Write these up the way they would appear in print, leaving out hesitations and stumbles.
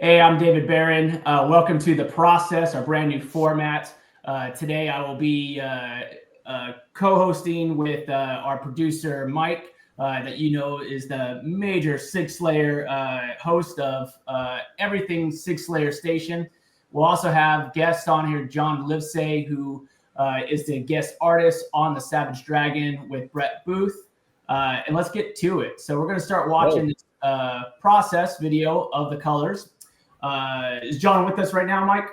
Hey, I'm David Barron. Welcome to The Process, our brand new format. Today I will be co-hosting with our producer, Mike, that you know is the major Sig Slayer host of everything Sig Slayer Station. We'll also have guests on here, John Livesay, who is the guest artist on The Savage Dragon with Brett Booth. And let's get to it. So we're going to start watching this process video of the colors. Is John with us right now, Mike?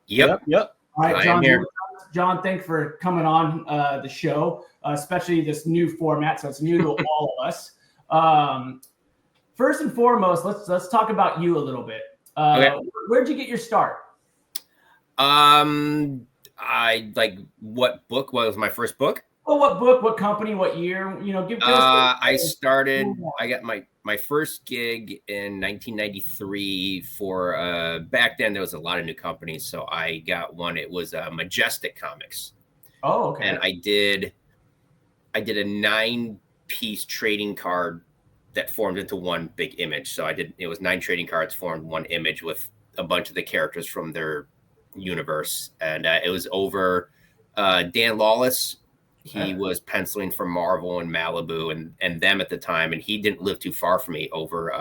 Yep. All right, John. Here. John, thanks for coming on the show, especially this new format. So it's new to all of us. First and foremost, let's talk about you a little bit. Okay. Where'd you get your start? I like what book was my first book? Well, what book, what company, what year? You know, give us. I got my first gig in 1993 for back then there was a lot of new companies, so I got one. It was Majestic Comics. Oh, okay. And I did a 9-piece trading card that formed into one big image. So it was 9 trading cards formed one image with a bunch of the characters from their universe, and it was over Dan Lawless. He was penciling for Marvel and Malibu and them at the time, and he didn't live too far from me over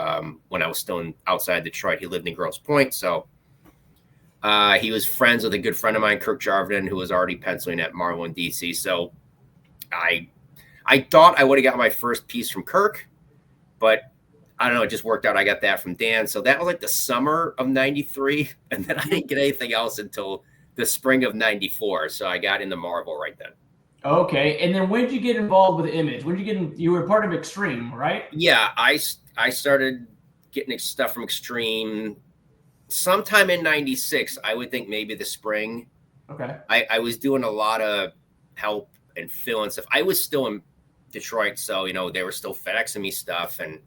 when I was still outside Detroit. He lived in Grosse Pointe, so he was friends with a good friend of mine, Kirk Jarvin, who was already penciling at Marvel and DC. So I thought I would have got my first piece from Kirk, but I don't know, it just worked out. I got that from Dan. So that was like the summer of 93, and then I didn't get anything else until the spring of 94. So I got into Marvel right then. Okay, and then when did you get involved with Image? When did you get you were part of Extreme, right? Yeah, I started getting stuff from Extreme sometime in 96. I would think maybe the spring. Okay. I was doing a lot of help and fill and stuff. I was still in Detroit, so they were still FedExing me stuff, and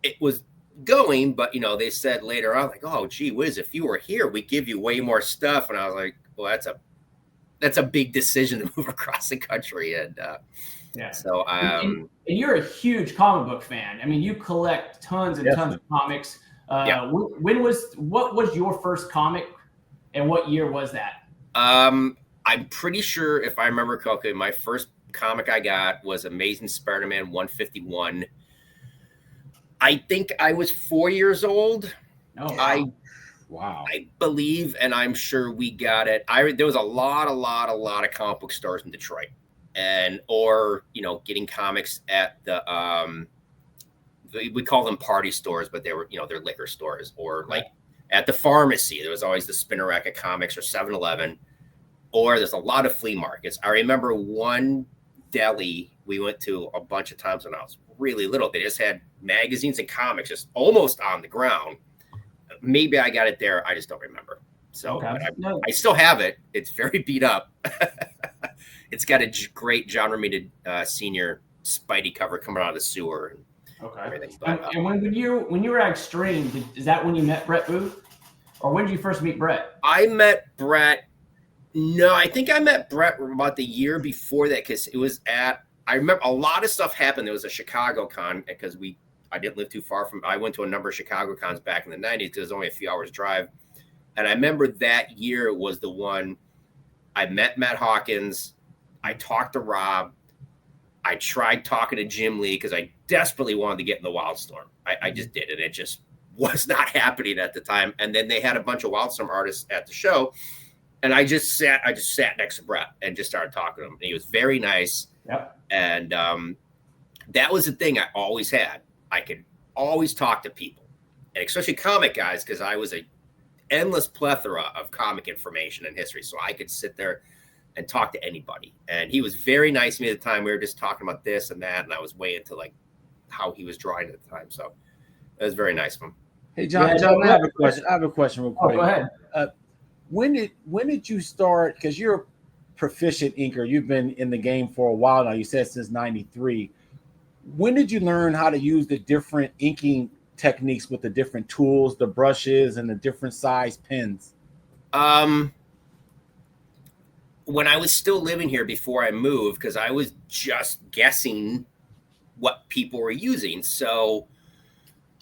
it was going, but they said later on, like, oh gee whiz, if you were here, we'd give you way more stuff. And I was like, well, that's a big decision to move across the country. And yeah. So and you're a huge comic book fan. I mean, you collect tons and tons of comics. What was your first comic, and what year was that? I'm pretty sure, if I remember correctly, my first comic I got was Amazing Spider-Man 151. I think I was 4 years old. Oh, wow. I believe, and I'm sure we got it. There was a lot of comic book stores in Detroit, or getting comics at the we call them party stores, but they were they're liquor stores, or like at the pharmacy. There was always the spinner rack of comics, or 7-Eleven, or there's a lot of flea markets. I remember one deli we went to a bunch of times when I was really little. They just had magazines and comics just almost on the ground. Maybe I got it there. I just don't remember. So I still have it. It's very beat up. It's got a great John Romita Senior Spidey cover coming out of the sewer. Okay. Everything. And when you were at Extreme, is that when you met Brett Booth, or when did you first meet Brett? I met Brett. No, I think I met Brett about the year before that, because it was I remember a lot of stuff happened. There was a Chicago con, because I didn't live too far from. I went to a number of Chicago cons back in the 90s because it was only a few hours drive. And I remember that year was the one I met Matt Hawkins. I talked to Rob. I tried talking to Jim Lee because I desperately wanted to get in the Wildstorm. I just did, and it just was not happening at the time. And then they had a bunch of Wildstorm artists at the show, and I just sat next to Brett and just started talking to him. And he was very nice. Yep. And that was the thing I always had. I could always talk to people, and especially comic guys, because I was a endless plethora of comic information and history. So I could sit there and talk to anybody. And he was very nice to me at the time. We were just talking about this and that, and I was way into like how he was drawing at the time. So it was very nice of him. Hey, John, I have a question. I have a question real quick. Go ahead. When did you start? Because you're a proficient inker. You've been in the game for a while now. You said since 93. When did you learn how to use the different inking techniques with the different tools, the brushes, and the different size pens? When I was still living here before I moved, because I was just guessing what people were using. So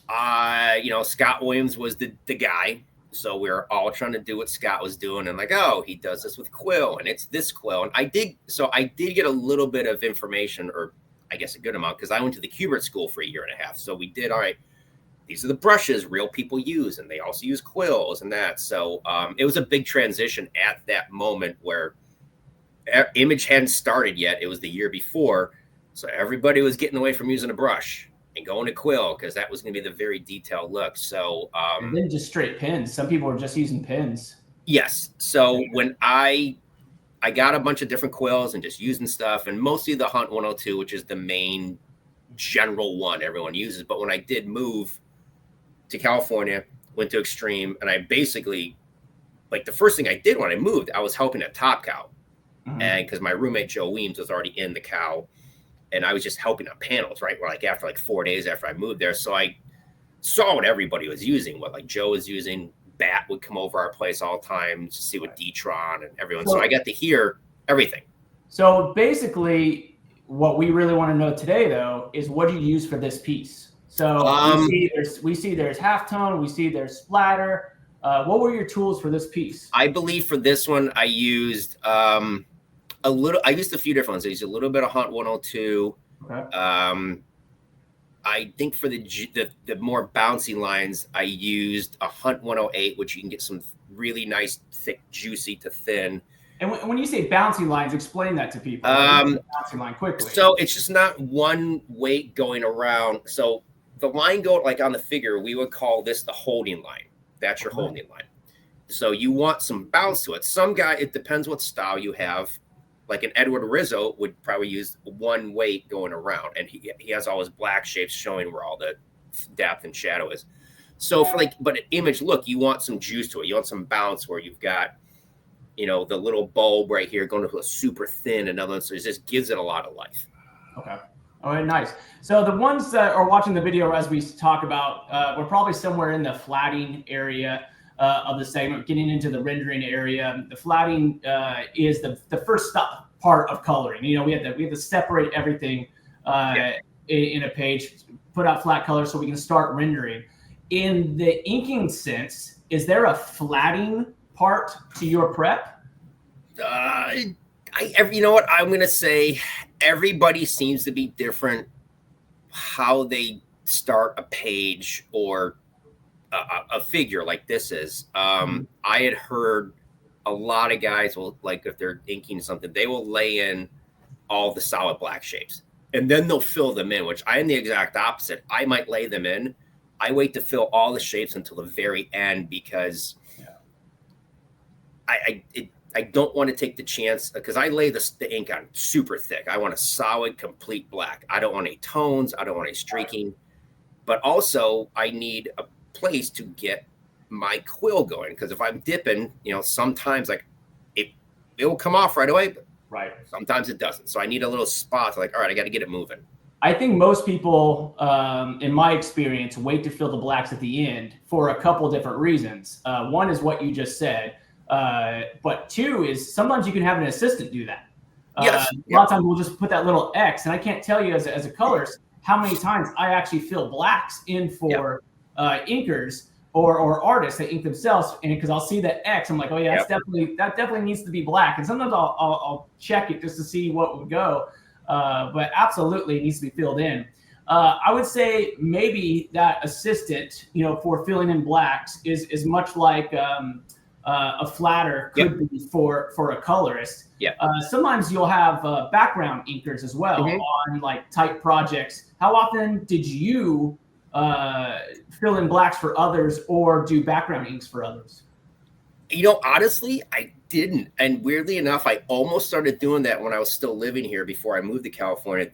Scott Williams was the guy. So we were all trying to do what Scott was doing, and like, oh, he does this with quill, and it's this quill. And I did get a little bit of information, or I guess a good amount, because I went to the Kubert school for a year and a half. So we did, all right, these are the brushes real people use, and they also use quills and that. So it was a big transition at that moment where Image hadn't started yet. It was the year before. So everybody was getting away from using a brush and going to quill, because that was going to be the very detailed look. So and then just straight pins. Some people were just using pins. Yes. So when I got a bunch of different quills and just using stuff, and mostly the Hunt 102, which is the main general one everyone uses. But when I did move to California, went to Extreme, and I basically, like, the first thing I did when I moved, I was helping a top cow. And because my roommate Joe Weems was already in the cow, and I was just helping on panels, right? Like after 4 days after I moved there. So I saw what everybody was using, what like Joe was using. Bat would come over our place all the time to see what D-Tron and everyone. So I got to hear everything. So basically, what we really want to know today, though, is what do you use for this piece? So we see there's halftone, we see there's splatter. What were your tools for this piece? I believe for this one, I used I used a few different ones. I used a little bit of Hunt 102. Okay. I think for the more bouncy lines, I used a Hunt 108, which you can get some really nice, thick, juicy to thin. And when you say bouncy lines, explain that to people. Bouncy line quickly. So it's just not one weight going around. So the line go like on the figure, we would call this the holding line. That's your holding line. So you want some bounce to it. Some guy, it depends what style you have. Like an Edward Rizzo would probably use one weight going around, and he has all his black shapes showing where all the depth and shadow is. So for but an Image look, you want some juice to it. You want some bounce where you've got, the little bulb right here going to a super thin, another one. So it just gives it a lot of life. Okay. All right, nice. So the ones that are watching the video as we talk about, we're probably somewhere in the flatting area of the segment, getting into the rendering area. The flatting is the first part of coloring. We have to separate everything in a page, put out flat color so we can start rendering. In the inking sense, is there a flatting part to your prep? You know what I'm gonna say? Everybody seems to be different how they start a page or a figure like this is. I had heard a lot of guys will, like, if they're inking something, they will lay in all the solid black shapes and then they'll fill them in, which I am the exact opposite. I might lay them in. I wait to fill all the shapes until the very end, because I don't want to take the chance, because I lay the ink on super thick. I want a solid, complete black. I don't want any tones. I don't want any streaking. But also, I need a place to get my quill going, because if I'm dipping, sometimes like it will come off right away, but sometimes it doesn't. So I need a little spot to, like, all right, I got to get it moving. I think most people, in my experience, wait to fill the blacks at the end for a couple different reasons. One is what you just said. But two is sometimes you can have an assistant do that. Yes. A lot of times we'll just put that little X, and I can't tell you as a colorist how many times I actually fill blacks in for inkers or artists that ink themselves, and because I'll see that X, I'm like, oh yeah, that definitely needs to be black. And sometimes I'll check it just to see what would go, but absolutely it needs to be filled in. I would say maybe that assistant, for filling in blacks is much like a flatter could be for a colorist. Sometimes you'll have background inkers as well on like type projects. How often did you fill in blacks for others or do background inks for others? Honestly, I didn't. And weirdly enough, I almost started doing that when I was still living here before I moved to California.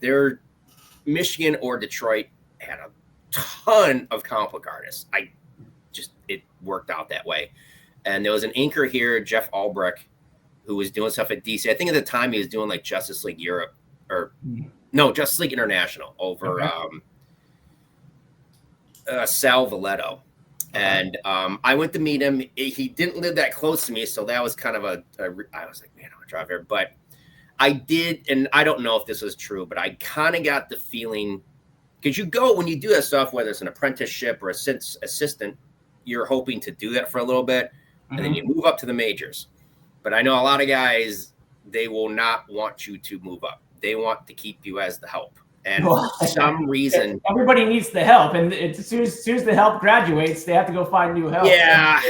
Michigan or Detroit had a ton of comic book artists. It worked out that way. And there was an inker here, Jeff Albrecht, who was doing stuff at DC. I think at the time he was doing like Justice League Europe, Justice League International over Sal Valetto. And I went to meet him. He didn't live that close to me, so that was kind of I was like, man, I want to drive here. But I did, and I don't know if this was true, but I kind of got the feeling because you go when you do that stuff, whether it's an apprenticeship or assistant, you're hoping to do that for a little bit, and then you move up to the majors. But I know a lot of guys, they will not want you to move up. They want to keep you as the help. And for some reason, everybody needs the help, and as soon as the help graduates, they have to go find new help. Yeah,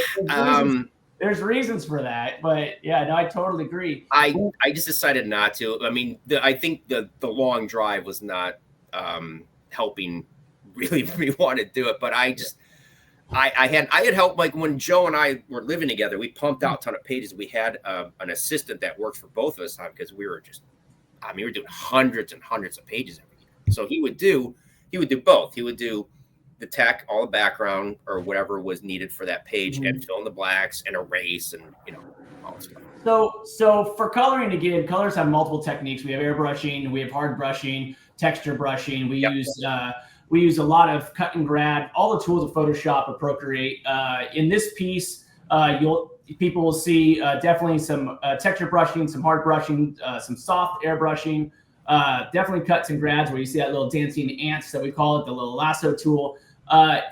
there's reasons for that, but yeah, no, I totally agree. I just decided not to. I mean, I think the long drive was not helping really me want to do it, but I had help. Like when Joe and I were living together, we pumped out a ton of pages. We had an assistant that worked for both of us because we were doing hundreds and hundreds of pages every year. So he would do both. He would do the tech, all the background or whatever was needed for that page, and fill in the blacks and erase and all that stuff. So for coloring, again, colors have multiple techniques. We have airbrushing, we have hard brushing, texture brushing. We use a lot of cut and grad, all the tools of Photoshop or Procreate. In this piece, people will see definitely some texture brushing, some hard brushing, some soft airbrushing, definitely cuts and grads where you see that little dancing ants that we call it, the little lasso tool.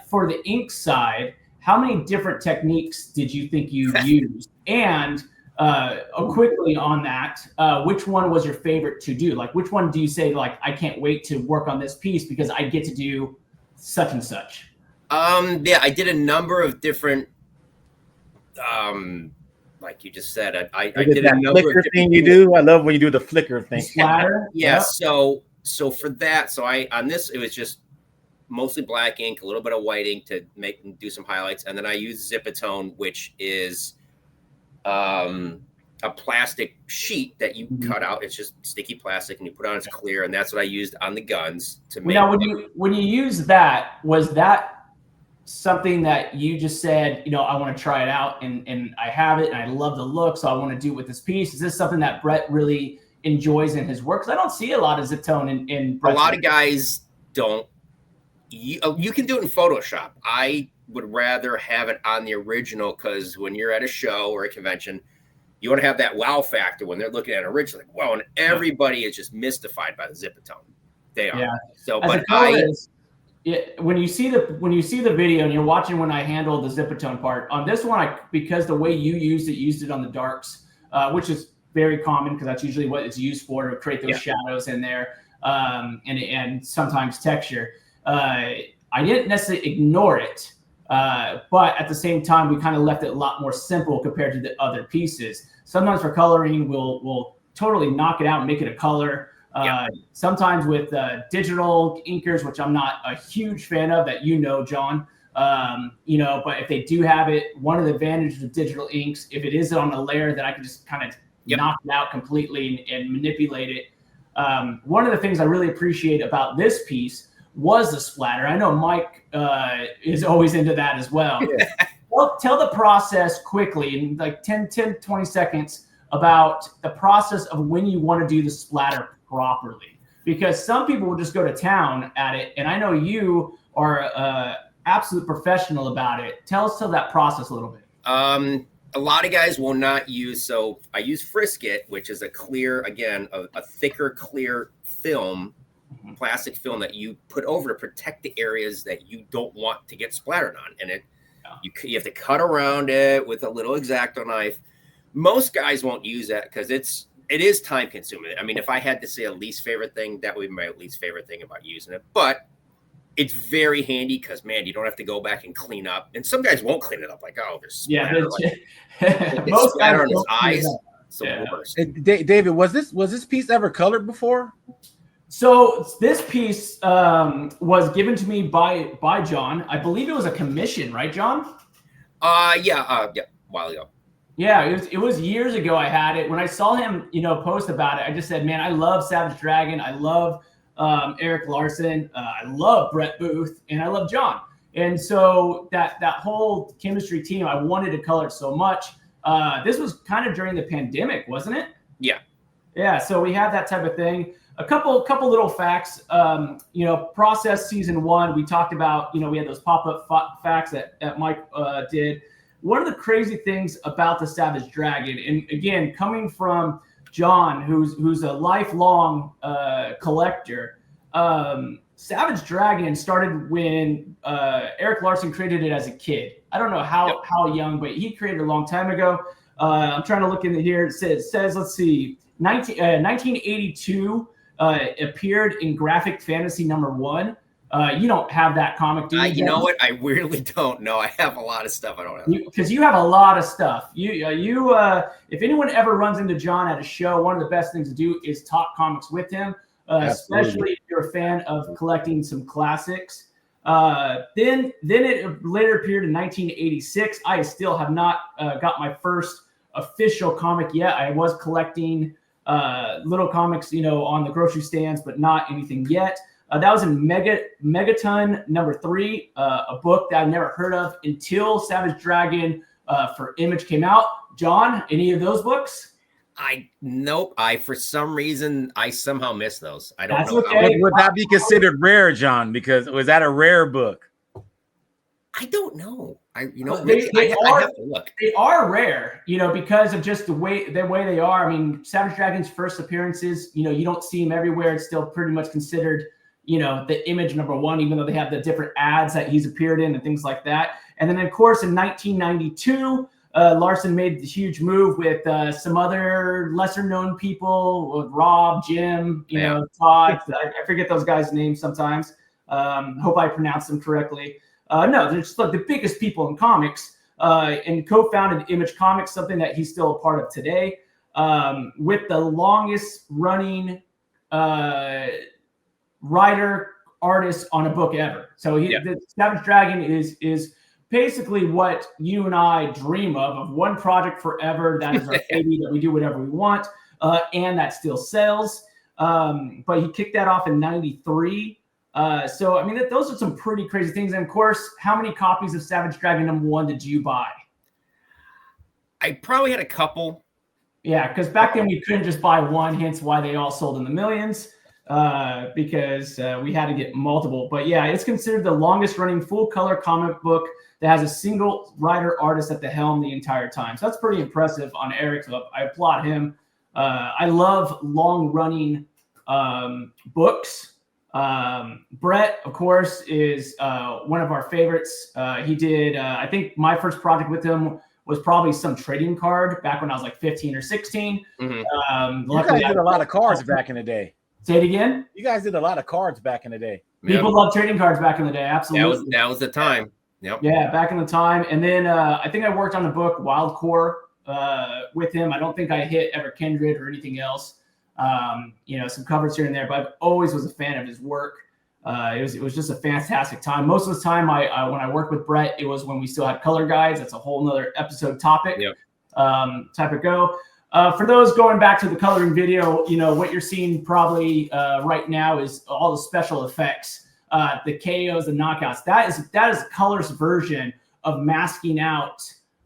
For the ink side, how many different techniques did you think you used? And quickly on that, which one was your favorite to do? Like, which one do you say, like, I can't wait to work on this piece because I get to do such and such? Yeah, I did a number of different, like you just said, I did that a number flicker of different thing you do. I love when you do the flicker thing. Splatter. Yeah. Yep. So for that, on this, it was just mostly black ink, a little bit of white ink to do some highlights. And then I use Zipatone, which is a plastic sheet that you cut out. It's just sticky plastic and you put on, it's clear. And that's what I used on the guns to make. Now, when you use that, was that something that you just said, I want to try it out and I have it and I love the look, so I want to do it with this piece? Is this something that Brett really enjoys in his work? Because I don't see a lot of Zipatone in Brett's a lot work. of guys don't. You can do it in Photoshop. I would rather have it on the original, because when you're at a show or a convention, you want to have that wow factor when they're looking at an original. Like, wow, and everybody is just mystified by the Zipatone. They are. Yeah. So, as but when you see the video and you're watching when I handle the Zipatone part on this one, because the way you used it on the darks, which is very common because that's usually what it's used for, to create those shadows in there, and sometimes texture. I didn't necessarily ignore it, but at the same time, we kind of left it a lot more simple compared to the other pieces. Sometimes for coloring, we'll totally knock it out and make it a color. Sometimes with digital inkers, which I'm not a huge fan of, that John, but if they do have it, one of the advantages of digital inks, if it is on a layer that I can just kind of knock it out completely and manipulate it. One of the things I really appreciate about this piece was the splatter. I know Mike is always into that as well. Well, tell the process quickly in like 10, 20 seconds about the process of when you want to do the splatter properly, because some people will just go to town at it, and I know you are absolute professional about it. Tell that process a little bit. A lot of guys will not use, so I use Frisket, which is a clear, again, a thicker clear film, plastic film that you put over to protect the areas that you don't want to get splattered on, and you have to cut around it with a little X-Acto knife. Most guys won't use that because it is time consuming. I mean, if I had to say a least favorite thing, that would be my least favorite thing about using it. But it's very handy because, man, you don't have to go back and clean up. And some guys won't clean it up. Like, oh, there's splatter. Most splatter on his eyes. It's the worst. David, was this piece ever colored before? So this piece was given to me by John. I believe it was a commission, right, John? A while ago. Yeah, it was years ago. I had it when I saw him, post about it. I just said, man, I love Savage Dragon. I love Eric Larson. I love Brett Booth, and I love John. And so that whole chemistry team, I wanted to color it so much. This was kind of during the pandemic, wasn't it? Yeah. Yeah. So we had that type of thing. A couple little facts. Process season 1, we talked about. We had those pop-up facts that Mike did. One of the crazy things about the Savage Dragon, and again, coming from John, who's a lifelong collector, Savage Dragon started when Eric Larson created it as a kid. I don't know how young, but he created it a long time ago. I'm trying to look in here. It says let's see, 1982 appeared in Graphic Fantasy #1. You don't have that comic, do you? You know what? I weirdly don't know. I have a lot of stuff I don't have. Because you have a lot of stuff. If anyone ever runs into John at a show, one of the best things to do is talk comics with him, especially if you're a fan of collecting some classics. Then it later appeared in 1986. I still have not got my first official comic yet. I was collecting little comics, on the grocery stands, but not anything yet. That was in Megaton #3, a book that I never heard of until Savage Dragon for Image came out. John, any of those books? Nope. For some reason, I somehow missed those. I don't That's know. Okay. Would that be considered rare, John? Because was that a rare book? I don't know. I have to look. They are rare, because of just the way they are. I mean, Savage Dragon's first appearances, you don't see them everywhere. It's still pretty much considered, the Image #1, even though they have the different ads that he's appeared in and things like that. And then, of course, in 1992, Larson made the huge move with some other lesser-known people, with Rob, Jim, Todd. I forget those guys' names sometimes. Hope I pronounced them correctly. No, they're just like the biggest people in comics, and co-founded Image Comics, something that he's still a part of today, with the longest-running writer artist on a book ever. So the Savage Dragon is basically what you and I dream of one project forever. That is our baby, that we do whatever we want, and that still sells. But he kicked that off in '93. So I mean, those are some pretty crazy things. And of course, how many copies of Savage Dragon #1 did you buy? I probably had a couple. Yeah, because back then we couldn't just buy one, hence why they all sold in the millions. Because we had to get multiple. But yeah, it's considered the longest running full color comic book that has a single writer artist at the helm the entire time. So that's pretty impressive on Eric. So I applaud him. I love long running books. Brett, of course, is one of our favorites. He did, I think my first project with him was probably some trading card back when I was like 15 or 16. Mm-hmm. You guys did a lot of cards back in the day. Say it again. You guys did a lot of cards back in the day. People love trading cards back in the day. Absolutely. That was the time. Yep. Yeah, back in the time. And then I think I worked on the book Wild Core with him. I don't think I hit Ever Kindred or anything else. Some covers here and there, but I always was a fan of his work. It was just a fantastic time. Most of the time when I worked with Brett, it was when we still had color guides. That's a whole nother episode topic. Yep. Type of go. For those going back to the coloring video, what you're seeing probably right now is all the special effects, the KOs, the knockouts. That is color's version of masking out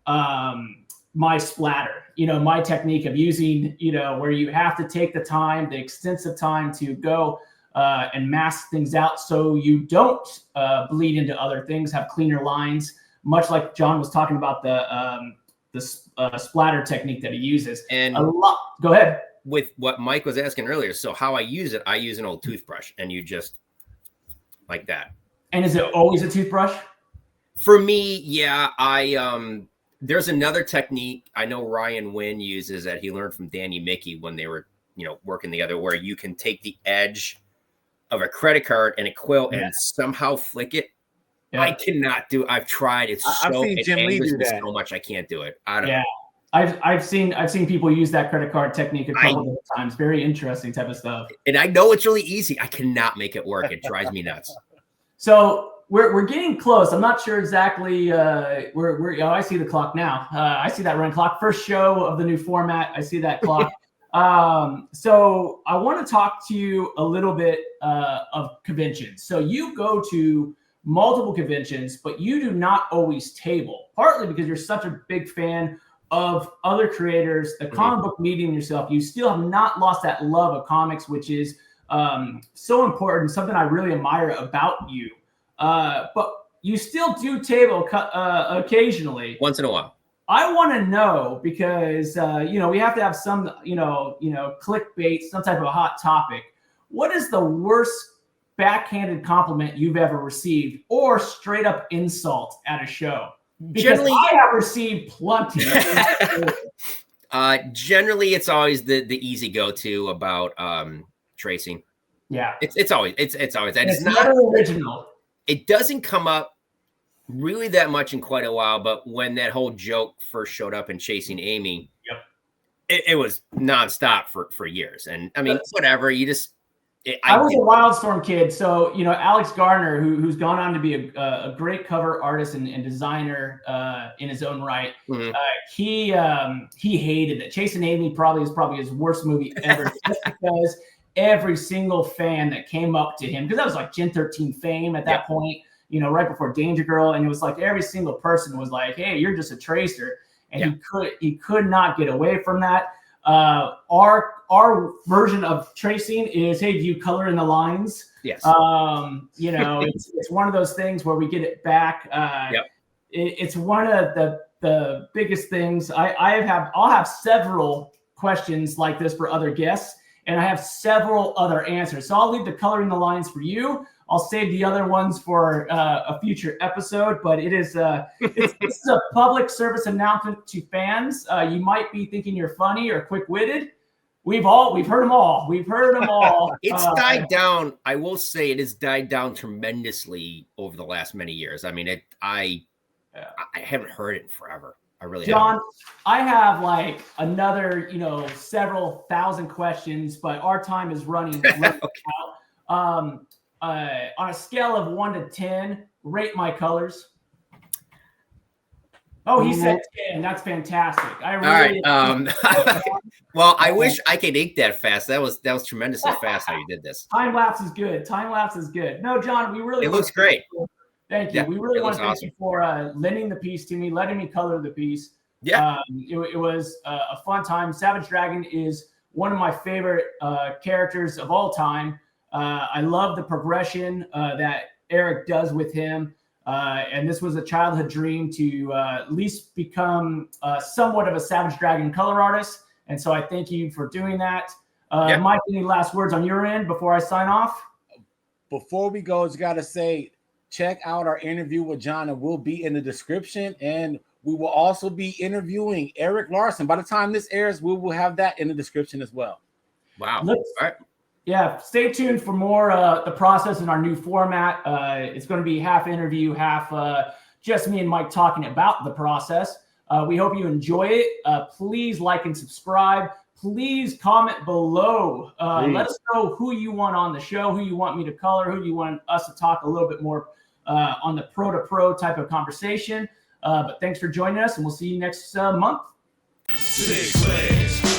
my splatter. My technique of using, where you have to take the time, the extensive time to go and mask things out so you don't bleed into other things, have cleaner lines, much like John was talking about the splatter technique that he uses. And go ahead. With what Mike was asking earlier, so how I use it, I use an old toothbrush, and you just like that. And is it always a toothbrush? For me, yeah. There's another technique I know Ryan Wynn uses that he learned from Danny Mickey when they were, working together, where you can take the edge of a credit card and a quill and somehow flick it. Yeah. I cannot do. I've tried. I've seen Jim Lee do that so much. I can't do it. I don't know. I've seen people use that credit card technique a couple of times. Very interesting type of stuff. And I know it's really easy. I cannot make it work. It drives me nuts. So we're getting close. I'm not sure exactly. I see the clock now. I see that running clock. First show of the new format. I see that clock. So I want to talk to you a little bit of conventions. So you go to multiple conventions, but you do not always table, partly because you're such a big fan of other creators, the comic book medium yourself. You still have not lost that love of comics, which is so important, something I really admire about you. But you still do table occasionally. Once in a while. I want to know because, we have to have some, clickbait, some type of hot topic. What is the worst backhanded compliment you've ever received, or straight up insult at a show? Because Generally, I have received plenty. Generally, it's always the easy go-to about tracing. Yeah, it's always that. It's not original. It doesn't come up really that much in quite a while, but when that whole joke first showed up in Chasing Amy, it was nonstop for years. And I mean, whatever, you just. I was a Wildstorm kid, so Alex Gardner, who's gone on to be a great cover artist and designer in his own right. Mm-hmm. He hated it. Chasing Amy is probably his worst movie ever, just because every single fan that came up to him, because that was like Gen 13 fame at that point, right before Danger Girl, and it was like every single person was like, "Hey, you're just a tracer," and he could not get away from that. Our version of tracing is, hey, do you color in the lines? Yes. It's one of those things where we get it back. It's one of the biggest things. I'll have several questions like this for other guests, and I have several other answers. So I'll leave the color in the lines for you. I'll save the other ones for a future episode, but it's a public service announcement to fans. You might be thinking you're funny or quick-witted. We've heard them all. It's died down. I will say it has died down tremendously over the last many years. I mean, I haven't heard it in forever. I really haven't. John, I have like another, several thousand questions, but our time is running out. On a scale of 1 to 10, rate my colors. Oh, he said 10. That's fantastic. All right. Well, I wish I could ink that fast. That was tremendously fast how you did this. Time lapse is good. No, John, it looks great. Thank you. We really want to thank you for lending the piece to me, letting me color the piece. Yeah. It was a fun time. Savage Dragon is one of my favorite characters of all time. I love the progression that Eric does with him. And this was a childhood dream to at least become somewhat of a Savage Dragon color artist. And so I thank you for doing that. Mike, any last words on your end before I sign off? Before we go, I just got to say, check out our interview with John. It will be in the description. And we will also be interviewing Eric Larson. By the time this airs, we will have that in the description as well. Wow. All right. Yeah, stay tuned for more the process in our new format. It's going to be half interview, half just me and Mike talking about the process. We hope you enjoy it. Please like and subscribe. Please comment below. Let us know who you want on the show, who you want me to color, who you want us to talk a little bit more on the pro-to-pro type of conversation. But thanks for joining us, and we'll see you next month. 6 Slays.